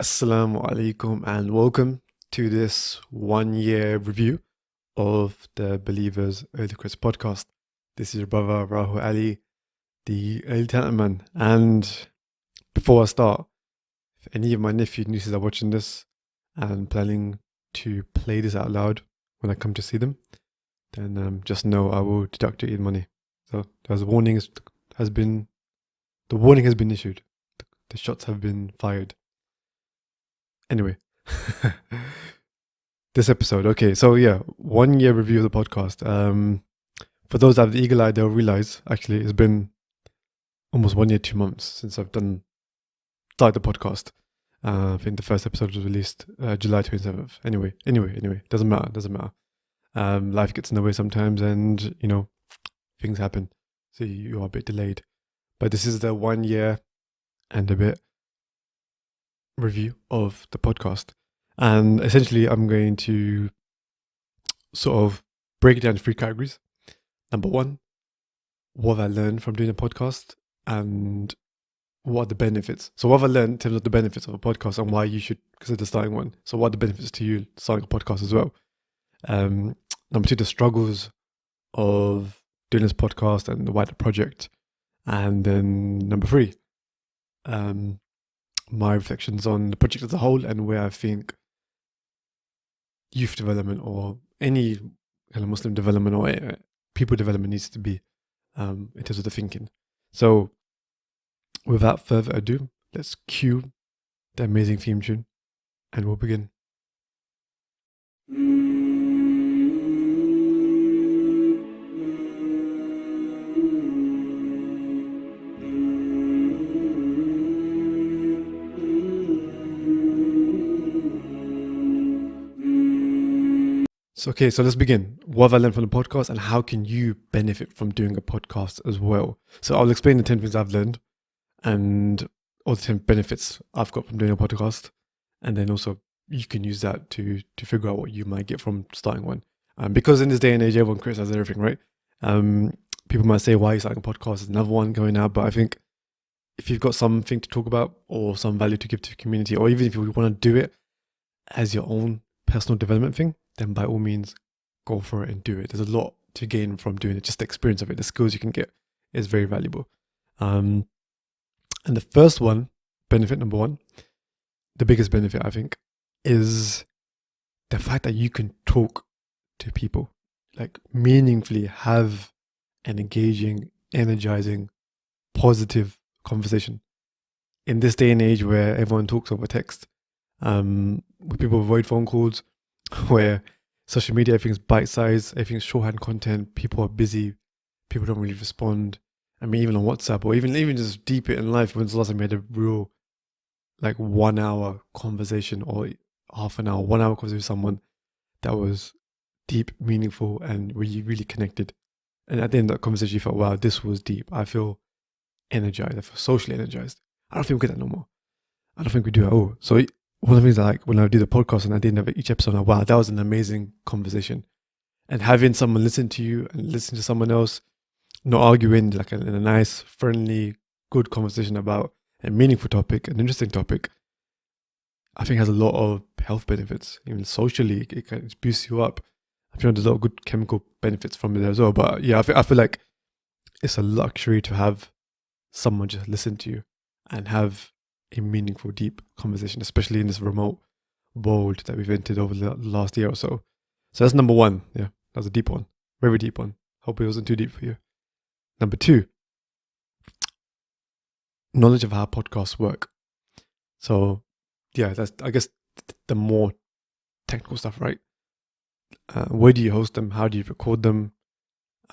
Assalamu alaikum and welcome to this 1 year review of the Believers Early Chris podcast. This is your brother Rahul Ali, the early talent man. And before I start, if any of my nephews and nieces are watching this and planning to play this out loud when I come to see them, then just know I will deduct your Eid money. So the warning has been issued. The shots have been fired. Anyway, this episode. Okay, so yeah, 1 year review of the podcast. For those that have the eagle eye, they'll realize actually it's been almost 1 year, 2 months since I've started the podcast. I think the first episode was released July 27th. Anyway, doesn't matter. Life gets in the way sometimes, and things happen, so you are a bit delayed. But this is the 1 year and a bit review of the podcast. And essentially, I'm going to sort of break it down into 3 categories. Number 1, what have I learned from doing a podcast and what are the benefits? So what have I learned in terms of the benefits of a podcast and why you should consider starting one? So what are the benefits to you starting a podcast as well? Number 2, the struggles of doing this podcast and the wider project. And then number 3, my reflections on the project as a whole and where I think youth development or any kind of Muslim development or people development needs to be in terms of the thinking. So without further ado, let's cue the amazing theme tune and we'll begin. So let's begin. What have I learned from the podcast and how can you benefit from doing a podcast as well? So I'll explain the 10 things I've learned and all the 10 benefits I've got from doing a podcast. And then also you can use that to figure out what you might get from starting one. Because in this day and age, everyone criticizes everything, right? People might say, why are you starting a podcast? There's another one going out. But I think if you've got something to talk about or some value to give to the community, or even if you want to do it as your own personal development thing, then by all means, go for it and do it. There's a lot to gain from doing it. Just the experience of it, the skills you can get is very valuable. And the first one, benefit number 1, the biggest benefit I think, is the fact that you can talk to people, like meaningfully have an engaging, energizing, positive conversation. In this day and age where everyone talks over text, where people avoid phone calls, where social media, everything's bite-sized, everything's shorthand content, people are busy, people don't really respond. I mean, even on WhatsApp or even just deep it in life, when's the last time you had a real 1 hour conversation or half an hour, 1 hour conversation with someone that was deep, meaningful, and where you really connected? And at the end of that conversation, you felt, wow, this was deep. I feel energized. I feel socially energized. I don't think we get that no more. I don't think we do at all. So one of the things I like when I do the podcast and at the end of each episode, I'm like, wow, that was an amazing conversation. And having someone listen to you and listen to someone else, not arguing, like in a nice, friendly, good conversation about a meaningful topic, an interesting topic, I think has a lot of health benefits. Even socially, it boosts you up. I feel there's a lot of good chemical benefits from it as well. But yeah, I feel like it's a luxury to have someone just listen to you and have a meaningful, deep conversation, especially in this remote world that we've entered over the last year or so. So that's number 1. Yeah, that was a deep one. Very deep one. Hope it wasn't too deep for you. Number 2, knowledge of how podcasts work. So yeah, that's, I guess, the more technical stuff, right? Where do you host them? How do you record them?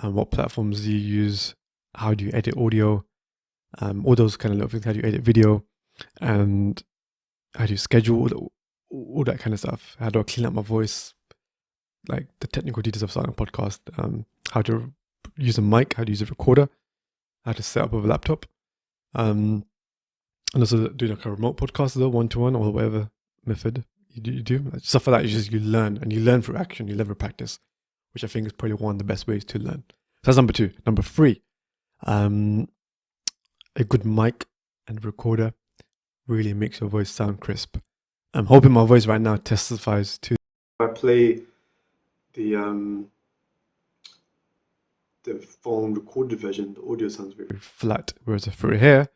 What platforms do you use? How do you edit audio? All those kind of little things. How do you edit video? And how do you schedule all that kind of stuff? How do I clean up my voice? Like the technical details of starting a podcast. How to use a mic? How to use a recorder? How to set up with a laptop? And also doing like a remote podcast, though, 1-to-1 or whatever method you do. Like stuff like that. You learn, and you learn through action. You learn through practice, which I think is probably one of the best ways to learn. So that's number 2. Number 3, a good mic and recorder really makes your voice sound crisp. I'm hoping my voice right now testifies to. I play the phone recorded version, the audio sounds very flat, whereas through here,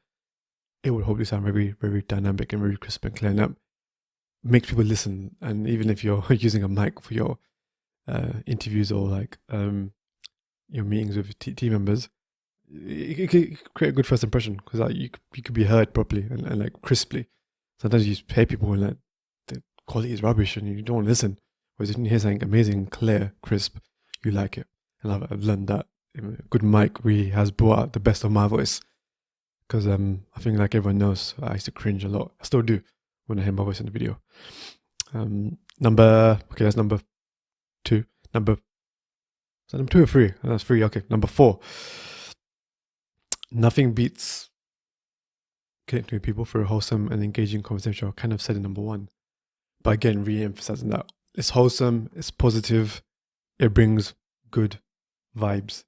it would hopefully sound very, very dynamic and very crisp and clear. And that makes people listen. And even if you're using a mic for your interviews or like your meetings with team members, it could create a good first impression because like you could be heard properly and like crisply. Sometimes you pay people and like the quality is rubbish and you don't want to listen. Whereas if you hear something amazing, clear, crisp, you like it. And I've learned that a good mic really has brought out the best of my voice. Because I think like everyone knows, I used to cringe a lot. I still do when I hear my voice in the video. That's number 2. Is that number 2 or 3? That's 3. Okay, number 4. Nothing beats connecting with people through a wholesome and engaging conversation. I kind of said in number 1. But again, re-emphasizing that. It's wholesome, it's positive, it brings good vibes.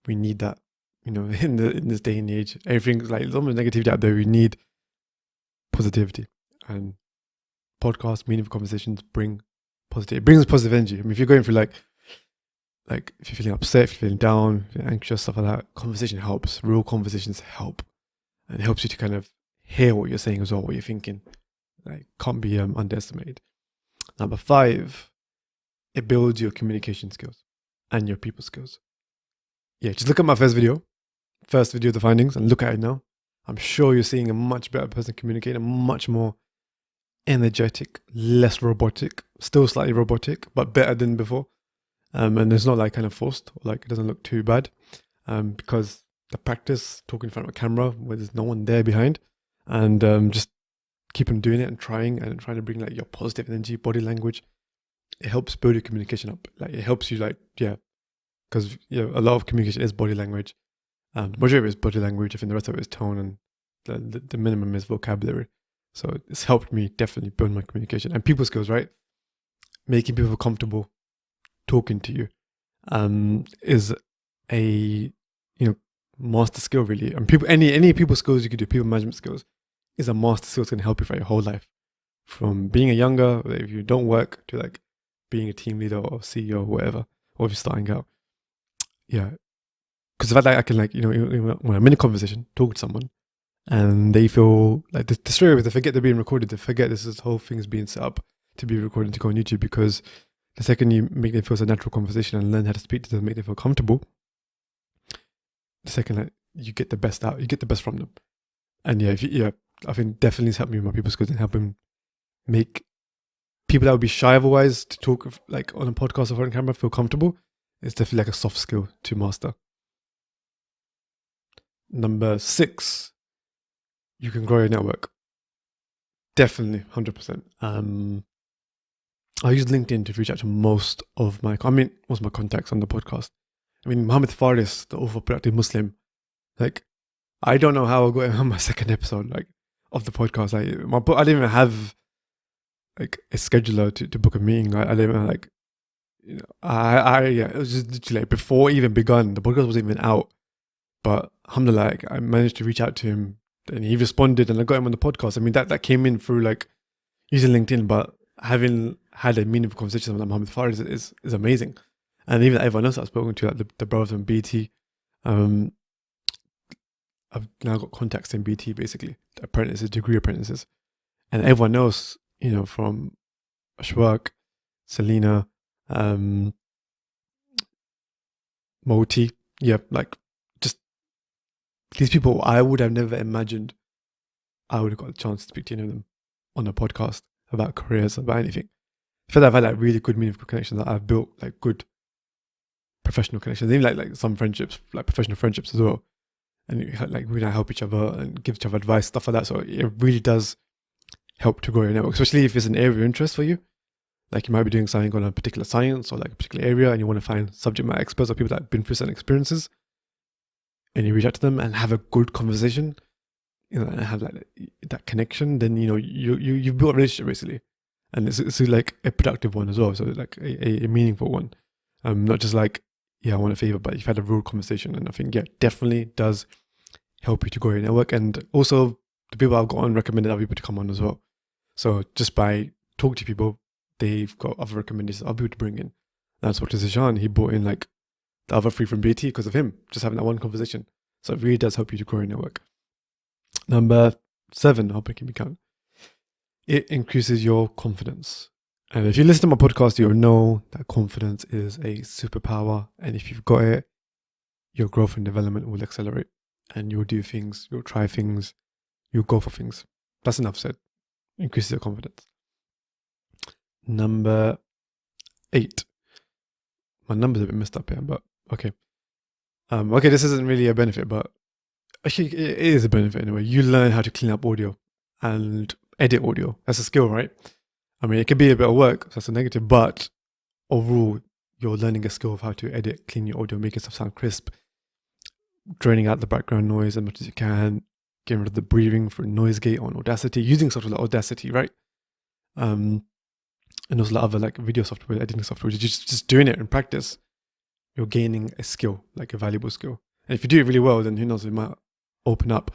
We need that, in this day and age. Everything's like, there's so much negativity out there. We need positivity. And podcasts, meaningful conversations bring positivity. It brings positive energy. I mean, if you're going through like if you're feeling upset, if you're feeling down, if you're anxious, stuff like that, conversation helps. Real conversations help. And it helps you to kind of hear what you're saying as well, what you're thinking. Like, can't be underestimated. Number 5, it builds your communication skills and your people skills. Yeah, just look at my first video of the findings, and look at it now. I'm sure you're seeing a much better person communicating, much more energetic, less robotic, still slightly robotic, but better than before. And it's not like kind of forced, or like it doesn't look too bad, because the practice talking in front of a camera where there's no one there behind, and just keep on doing it and trying to bring like your positive energy, body language. It helps build your communication up. Like it helps you because a lot of communication is body language. The majority of it is body language. I think the rest of it is tone, and the minimum is vocabulary. So it's helped me definitely build my communication and people skills, right? Making people comfortable talking to you is a master skill really. And people, any people skills you could do, people management skills, is a master skill that's going to help you for your whole life. From being a younger, if you don't work, to like being a team leader or CEO or whatever, or if you're starting out. Yeah. Because the fact that I can when I'm in a conversation, talk to someone, and they feel like the story is they forget they're being recorded, they forget this whole thing's being set up to be recorded to go on YouTube, because the second you make them feel it's a natural conversation and learn how to speak to them, make them feel comfortable, the second you get the best out, you get the best from them. And I think definitely it's helped me with my people skills and helping make people that would be shy otherwise to talk like on a podcast or on camera feel comfortable. It's definitely like a soft skill to master. Number 6, you can grow your network. Definitely, 100%. I use LinkedIn to reach out to most of my contacts on the podcast. I mean, Mohammed Faris, the overproductive Muslim, like, I don't know how I got him on my second episode, of the podcast. I didn't even have, a scheduler to book a meeting. I didn't even, it was just literally, before it even begun, the podcast wasn't even out. But alhamdulillah, I managed to reach out to him, and he responded, and I got him on the podcast. I mean, that came in through, using LinkedIn, but having had a meaningful conversation with Mohammed Faris is amazing. And even everyone else I've spoken to, the brothers from BT, I've now got contacts in BT, basically, apprentices, degree apprentices. And everyone else, from Ashwak, Selena, Moti, just these people I would have never imagined I would have got a chance to speak to any of them on a podcast about careers, about anything. I feel like I've had really good, meaningful connections, that I've built good professional connections, even some friendships, professional friendships as well. And we now help each other and give each other advice, stuff like that. So it really does help to grow your network, especially if it's an area of interest for you. Like you might be doing something on a particular science or a particular area, and you want to find subject matter experts or people that have been through certain experiences, and you reach out to them and have a good conversation, and have that connection. Then you've built a relationship basically, and it's a productive one as well. So a meaningful one, not just I want a favor, but you've had a real conversation. And I think definitely does help you to grow your network. And also the people I've got on recommended other people to come on as well. So just by talking to people, they've got other recommendations, other people to bring in. That's what Zishan, he brought in like the other three from BT because of him, just having that one conversation. So it really does help you to grow your network. Number 7, I'll make me count. It increases your confidence. And if you listen to my podcast, you'll know that confidence is a superpower. And if you've got it, your growth and development will accelerate. And you'll do things, you'll try things, you'll go for things. That's enough said. Increases your confidence. Number 8. My number's a bit messed up here, but okay. Okay, this isn't really a benefit, but actually it is a benefit anyway. You learn how to clean up audio and edit audio. That's a skill, right? I mean, it could be a bit of work, so that's a negative, but overall, you're learning a skill of how to edit, clean your audio, making stuff sound crisp, draining out the background noise as much as you can, getting rid of the breathing for noise gate on Audacity, using software like Audacity, right? And also like other like video software, editing software. You're just doing it in practice. You're gaining a skill, like a valuable skill. And if you do it really well, then who knows, it might open up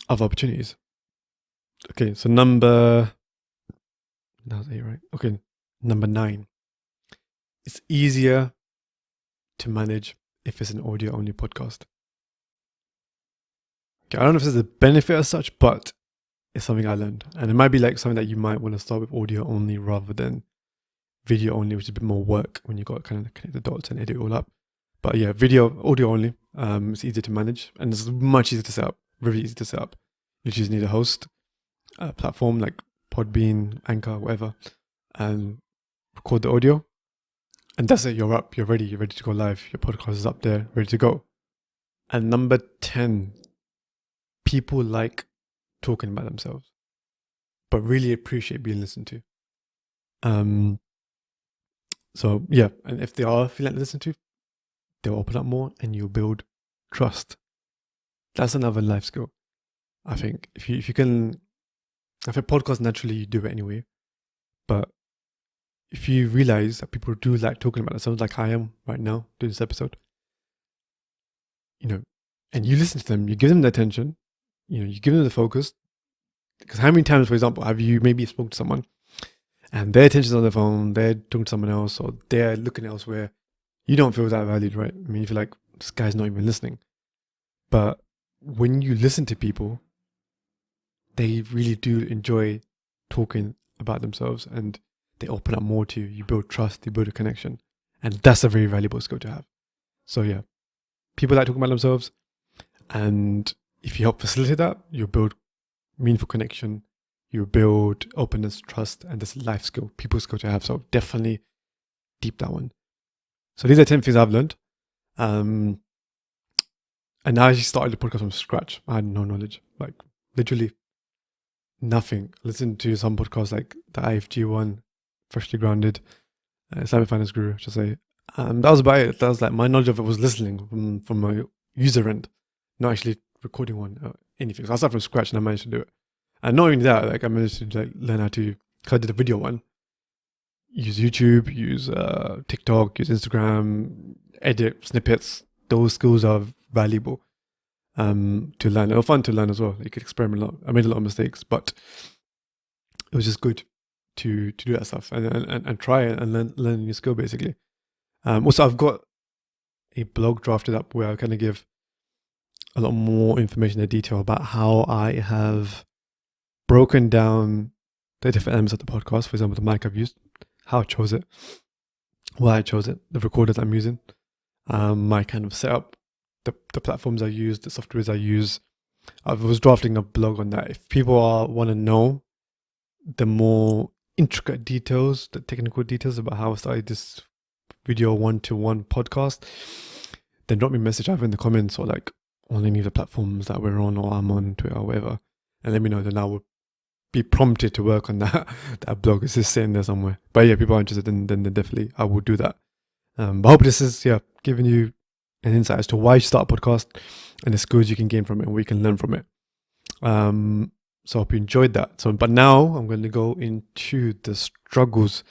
other opportunities. Okay, so that was 8, right? Okay, number 9. It's easier to manage if it's an audio-only podcast. Okay, I don't know if this is a benefit as such, but it's something I learned. And it might be like something that you might want to start with audio-only rather than video-only, which is a bit more work when you got to kind of connect the dots and edit it all up. But yeah, audio-only, it's easier to manage and it's much easier to set up, really easy to set up. You just need a host, a platform like Podbean, Anchor, whatever, and record the audio. And that's it, you're up, you're ready to go live. Your podcast is up there, ready to go. And number 10, people like talking about themselves, but really appreciate being listened to. So yeah, and if they are feeling listened to, they'll open up more and you'll build trust. That's another life skill. I think if you can, I think podcast naturally you do it anyway, but if you realize that people do like talking about themselves, like I am right now doing this episode, and you listen to them, you give them the attention, you give them the focus. Because how many times, for example, have you maybe spoken to someone and their attention's on their phone, they're talking to someone else, or they're looking elsewhere? You don't feel that valued, right? I mean, you feel like this guy's not even listening. But when you listen to people, they really do enjoy talking about themselves and they open up more to you. You build trust, you build a connection. And that's a very valuable skill to have. So yeah, people like talking about themselves. And if you help facilitate that, you build meaningful connection, you build openness, trust, and this life skill, people skill to have. So definitely deep that one. So these are 10 things I've learned. And I actually started the podcast from scratch. I had no knowledge, like literally nothing. I listened to some podcasts like the IFG one, Freshly Grounded, Islamic Finance Guru, I should say. That was about it. That was like my knowledge of it was listening from my user end, not actually recording one or anything. So I started from scratch and I managed to do it. And not only that, like I managed to like learn how to, because I did a video one, use YouTube, use TikTok, use Instagram, edit snippets. Those skills are valuable to learn. They were fun to learn as well. You could experiment a lot. I made a lot of mistakes, but it was just good to do that stuff and try it and learn a new skill basically. Also, I've got a blog drafted up where I kind of give a lot more information in detail about how I have broken down the different elements of the podcast. For example, the mic I've used, how I chose it, why I chose it, the recorders I'm using, my kind of setup, the platforms I use, the softwares I use. I was drafting a blog on that. If people want to know the more intricate details, the technical details about how I started this video one-to-one podcast, then drop me a message either in the comments or like on any of the platforms that we're on or I'm on, Twitter or whatever, and let me know. Then I will be prompted to work on that blog. It's just sitting there somewhere. But yeah, people are interested, then definitely I will do that. But I hope this is giving you an insight as to why you start a podcast and the skills you can gain from it and what you can learn from it. So I hope you enjoyed that. But now I'm going to go into the struggles